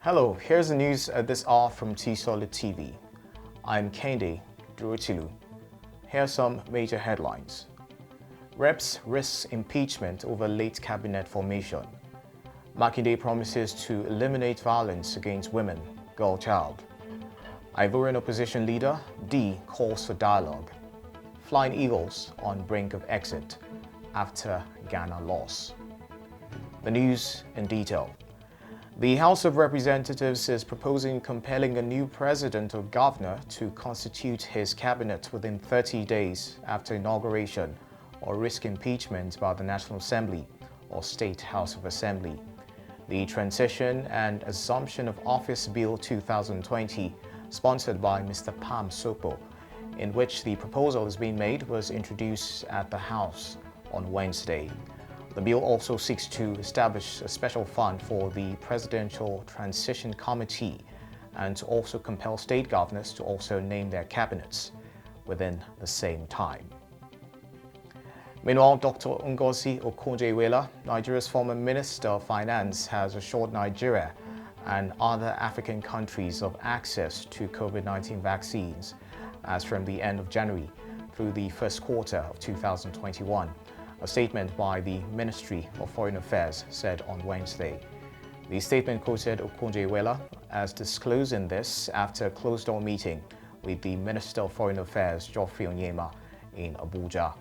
Hello, here's the news at this hour from Tstv. I'm MAKINDE. Here are some major headlines. Reps risks impeachment over late cabinet formation. MAKINDE promises to eliminate violence against women, girl child. Ivorian opposition leader D calls for dialogue. Flying Eagles on brink of exit after Ghana loss. The news in detail. The House of Representatives is proposing compelling a new president or governor to constitute his cabinet within 30 days after inauguration or risk impeachment by the National Assembly or State House of Assembly. The Transition and Assumption of Office Bill 2020, sponsored by Mr. Pam Sopo, in which the proposal is being made, was introduced at the House on Wednesday. The bill also seeks to establish a special fund for the Presidential Transition Committee and to also compel state governors to also name their cabinets within the same time. Meanwhile, Dr. Ngozi Okonjo-Iweala, Nigeria's former Minister of Finance, has assured Nigeria and other African countries of access to COVID-19 vaccines as from the end of January through the first quarter of 2021. A statement by the Ministry of Foreign Affairs said on Wednesday. The statement quoted Okonjo-Iweala as disclosing this after a closed-door meeting with the Minister of Foreign Affairs, Geoffrey Onyema, in Abuja.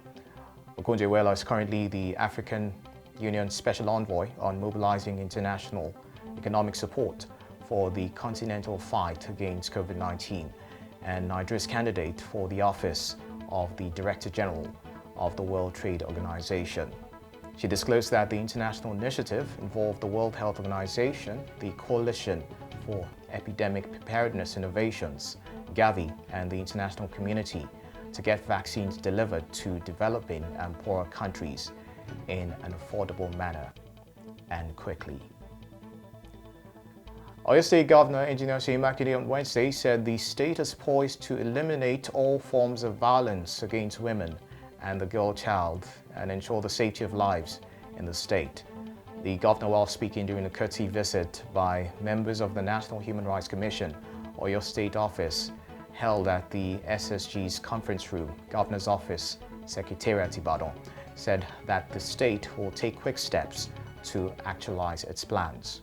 Okonjo-Iweala is currently the African Union Special Envoy on mobilizing international economic support for the continental fight against COVID-19 and Nigeria's candidate for the office of the Director General of the World Trade Organization. She disclosed that the international initiative involved the World Health Organization, the Coalition for Epidemic Preparedness Innovations, Gavi, and the international community to get vaccines delivered to developing and poorer countries in an affordable manner and quickly. Oyo State Governor Engineer Seyi Makinde on Wednesday said the state is poised to eliminate all forms of violence against women and the girl child and ensure the safety of lives in the state. The governor, while speaking during a courtesy visit by members of the National Human Rights Commission, Oyo State Office, held at the SSG's conference room, Governor's Office, Secretariat Ibadan, said that the state will take quick steps to actualize its plans.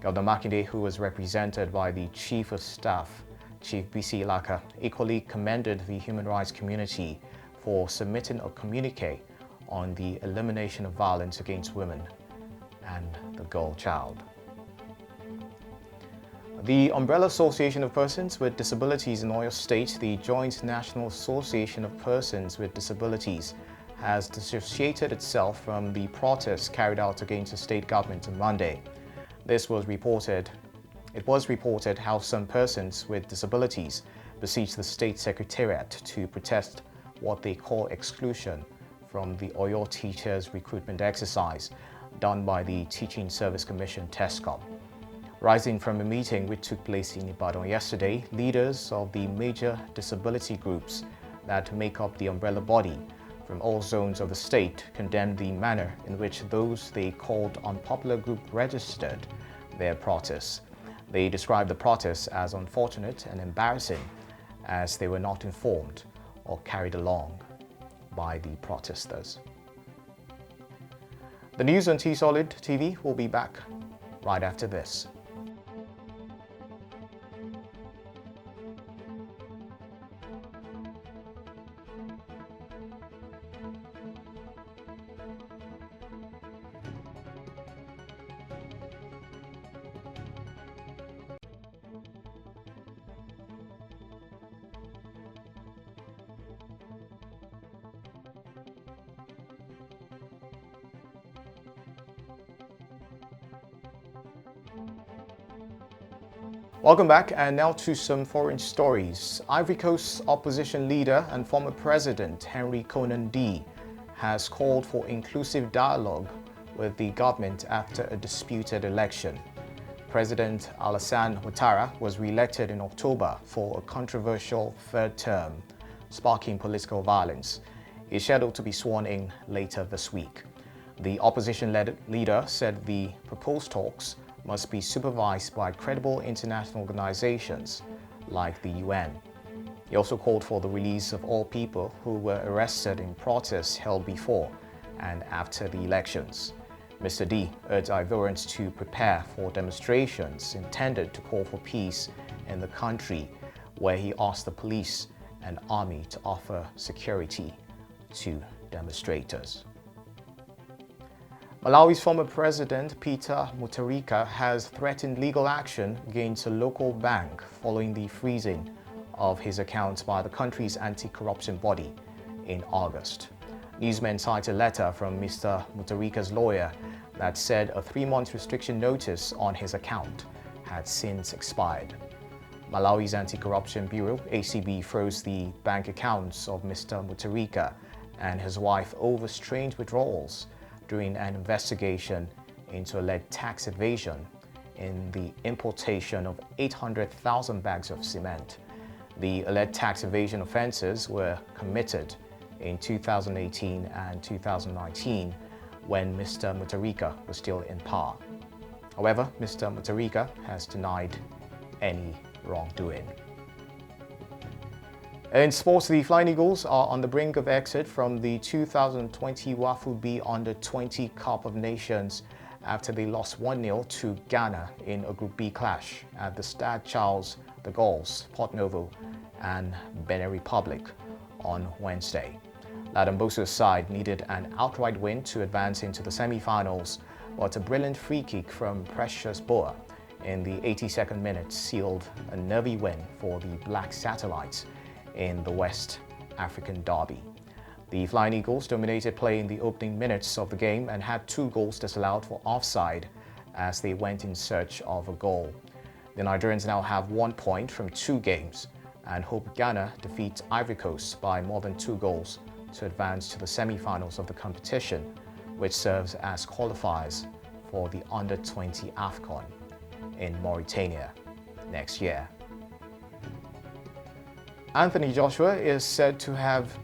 Governor Makinde, who was represented by the Chief of Staff, Chief B.C. Ilaka, equally commended the human rights community for submitting a communique on the elimination of violence against women and the girl child. The Umbrella Association of Persons with Disabilities in Oyo State, the Joint National Association of Persons with Disabilities, has dissociated itself from the protests carried out against the state government on Monday. It was reported how some persons with disabilities besieged the state secretariat to protest what they call exclusion from the Oyo Teachers Recruitment Exercise done by the Teaching Service Commission TESCOM. Rising from a meeting which took place in Ibadan yesterday, leaders of the major disability groups that make up the umbrella body from all zones of the state condemned the manner in which those they called unpopular group registered their protests. They described the protests as unfortunate and embarrassing as they were not informed or carried along by the protesters. The news on Tstv will be back right after this. Welcome back, and now to some foreign stories. Ivory Coast's opposition leader and former president Henry Konan D has called for inclusive dialogue with the government after a disputed election. President Alassane Ouattara was re-elected in October for a controversial third term, sparking political violence. He is scheduled to be sworn in later this week. The opposition-led leader said the proposed talks must be supervised by credible international organizations like the UN. He also called for the release of all people who were arrested in protests held before and after the elections. Mr. D urged Ivorians to prepare for demonstrations intended to call for peace in the country, where he asked the police and army to offer security to demonstrators. Malawi's former president, Peter Mutharika, has threatened legal action against a local bank following the freezing of his accounts by the country's anti-corruption body in August. Newsmen cite a letter from Mr. Mutharika's lawyer that said a 3-month restriction notice on his account had since expired. Malawi's Anti-Corruption Bureau, ACB, froze the bank accounts of Mr. Mutharika and his wife over strange withdrawals during an investigation into alleged tax evasion in the importation of 800,000 bags of cement. The alleged tax evasion offences were committed in 2018 and 2019 when Mr. Mutharika was still in power. However, Mr. Mutharika has denied any wrongdoing. In sports, the Flying Eagles are on the brink of exit from the 2020 WAFU B Under-20 Cup of Nations after they lost 1-0 to Ghana in a Group B clash at the Stade Charles de Gaulle's Port Novo and Benin Republic on Wednesday. Ladamboso's side needed an outright win to advance into the semi-finals, but a brilliant free kick from Precious Boa in the 82nd minute sealed a nervy win for the Black Satellites in the West African Derby. The Flying Eagles dominated play in the opening minutes of the game and had 2 goals disallowed for offside as they went in search of a goal. The Nigerians now have 1 point from 2 games and hope Ghana defeats Ivory Coast by more than 2 goals to advance to the semi-finals of the competition, which serves as qualifiers for the Under-20 AFCON in Mauritania next year. Anthony Joshua is said to have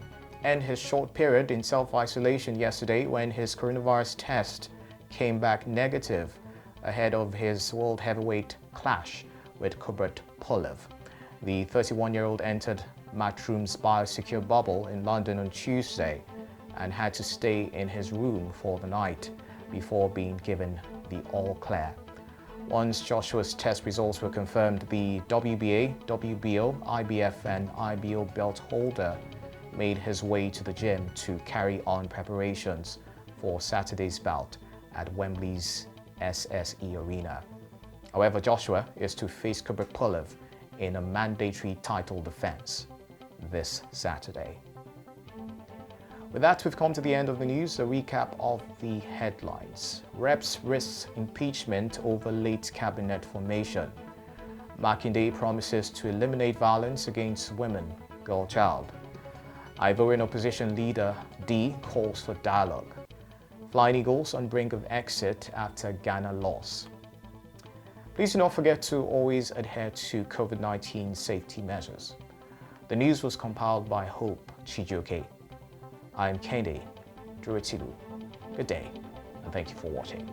ended his short period in self-isolation yesterday when his coronavirus test came back negative ahead of his world heavyweight clash with Kubrat Pulev. The 31-year-old entered Matchroom's biosecure bubble in London on Tuesday and had to stay in his room for the night before being given the all-clear. Once Joshua's test results were confirmed, the WBA, WBO, IBF and IBO belt holder made his way to the gym to carry on preparations for Saturday's bout at Wembley's SSE Arena. However, Joshua is to face Kubrat Pulev in a mandatory title defense this Saturday. With that, we've come to the end of the news. A recap of the headlines. Reps risks impeachment over late cabinet formation. Makinde promises to eliminate violence against women, girl child. Ivorian opposition leader D calls for dialogue. Flying Eagles on brink of exit after Ghana loss. Please do not forget to always adhere to COVID-19 safety measures. The news was compiled by Hope Chijioke. I am MAKINDE Duritilu. Good day, and thank you for watching.